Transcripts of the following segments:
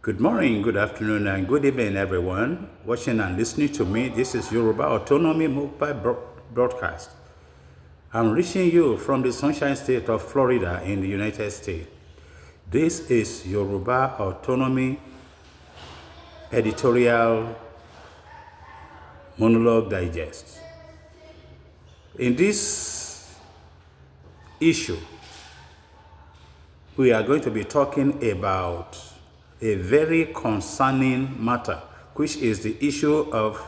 Good morning, good afternoon, and good evening, everyone watching and listening to me. This is Yoruba Autonomy Mobile Broadcast. I'm reaching you from the Sunshine State of Florida in the United States. This is Yoruba Autonomy Editorial Monologue Digest. In this issue, we are going to be talking about a very concerning matter, which is the issue of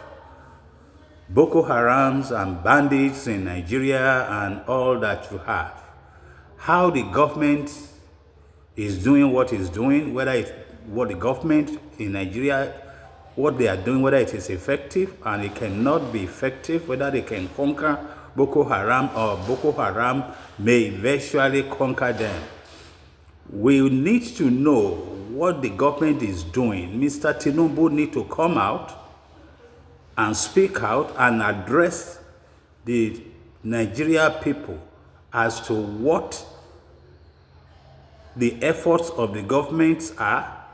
Boko Harams and bandits in Nigeria and all that you have. How the government is doing what it's doing, whether it's what the government in Nigeria, what they are doing, whether it is effective, and it cannot be effective, whether they can conquer Boko Haram or Boko Haram may eventually conquer them. We need to know what the government is doing. Mr. Tinubu needs to come out and speak out and address the Nigeria people as to what the efforts of the government are,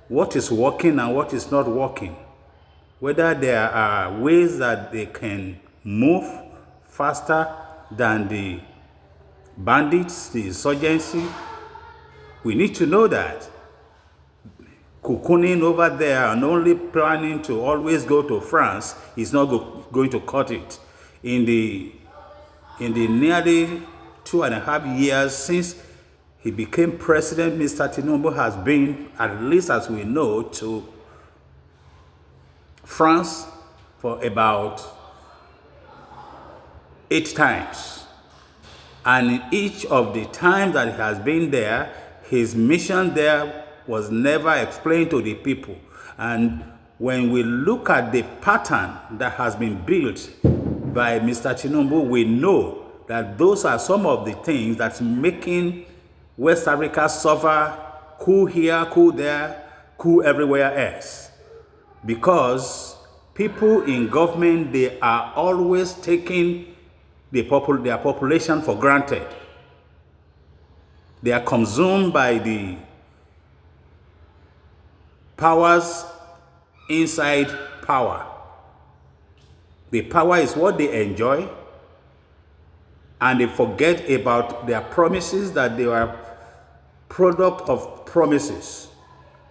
what is working and what is not working, whether there are ways that they can move faster than the bandits, the insurgency. We need to know that. Cocooning over there and only planning to always go to France is not going to cut it. In the nearly 2.5 years since he became president, Mr. Tinubu has been, at least as we know, to France for about 8 times. And in each of the times that he has been there, his mission there was never explained to the people. And when we look at the pattern that has been built by Mr. Tinubu, we know that those are some of the things that's making West Africa suffer, coup here, coup there, coup everywhere else. Because people in government, they are always taking their population for granted. They are consumed by the powers inside power. The power is what they enjoy, and they forget about their promises, that they are product of promises.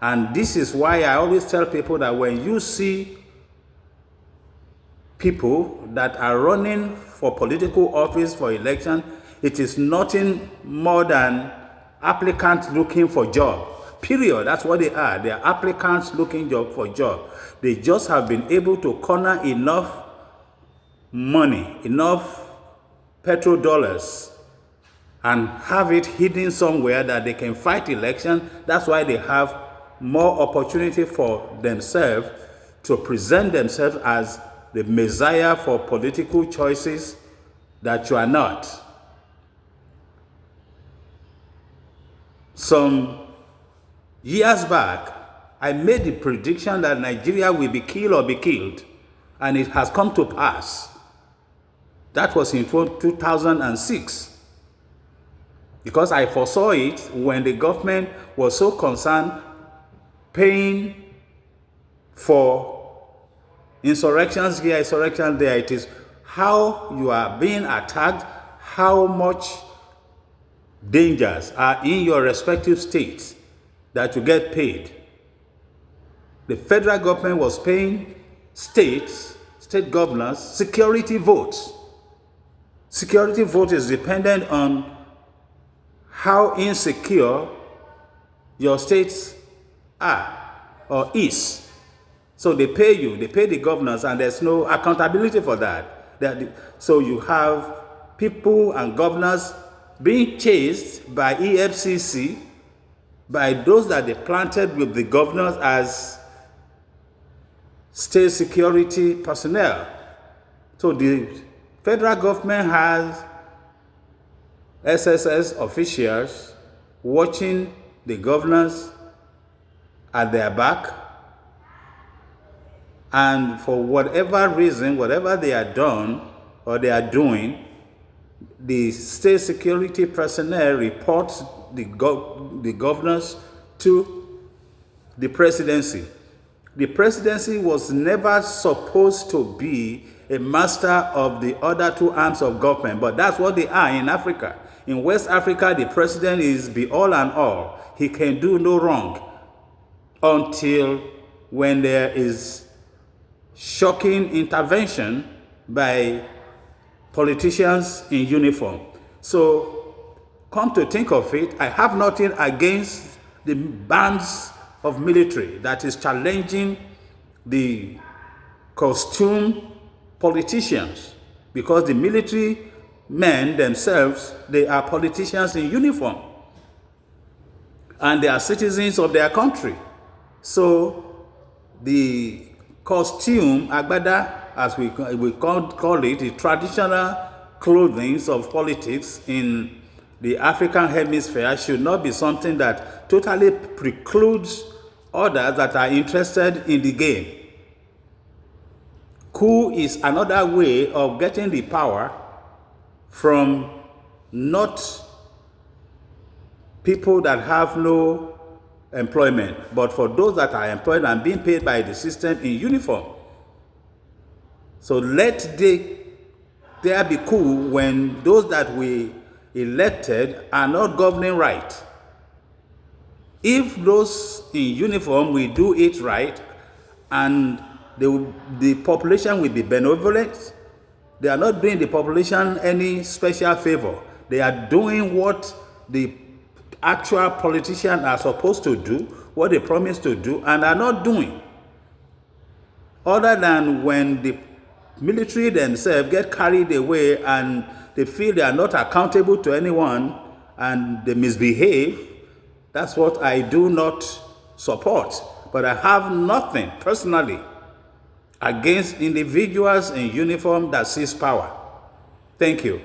And this is why I always tell people that when you see people that are running for political office, for election, it is nothing more than applicants looking for job. Period. That's what they are. They are applicants looking for job. They just have been able to corner enough money, enough petrodollars, and have it hidden somewhere that they can fight election. That's why they have more opportunity for themselves to present themselves as the messiah for political choices that you are not. Some years back, I made the prediction that Nigeria will be killed or be killed, and it has come to pass. That was in 2006. Because I foresaw it when the government was so concerned paying for insurrections here, insurrections there. It is how you are being attacked, how much dangers are in your respective states that you get paid. The federal government was paying state governors security votes. Security vote is dependent on how insecure your states are or is. So they pay you, they pay the governors, and there's no accountability for that. So you have people and governors being chased by EFCC, by those that they planted with the governors as state security personnel. So the federal government has SSS officials watching the governors at their back, and for whatever reason, whatever they are done or they are doing, the state security personnel reports the governors to the presidency. The presidency was never supposed to be a master of the other two arms of government, but that's what they are in Africa. In West Africa, the president is the all and all. He can do no wrong until when there is shocking intervention by politicians in uniform. So, come to think of it, I have nothing against the bands of military that is challenging the costume politicians, because the military men themselves, they are politicians in uniform and they are citizens of their country. So the costume, agbada, as we call it, the traditional clothing of politics in the African hemisphere should not be something that totally precludes others that are interested in the game. Coup is another way of getting the power from not people that have no employment, but for those that are employed and being paid by the system in uniform. So let there be coup when those that we elected are not governing right. If those in uniform will do it right, and the population will be benevolent, they are not doing the population any special favor. They are doing what the actual politicians are supposed to do, what they promise to do, and are not doing. Other than when the military themselves get carried away and they feel they are not accountable to anyone and they misbehave, that's what I do not support. But I have nothing personally against individuals in uniform that seize power. Thank you.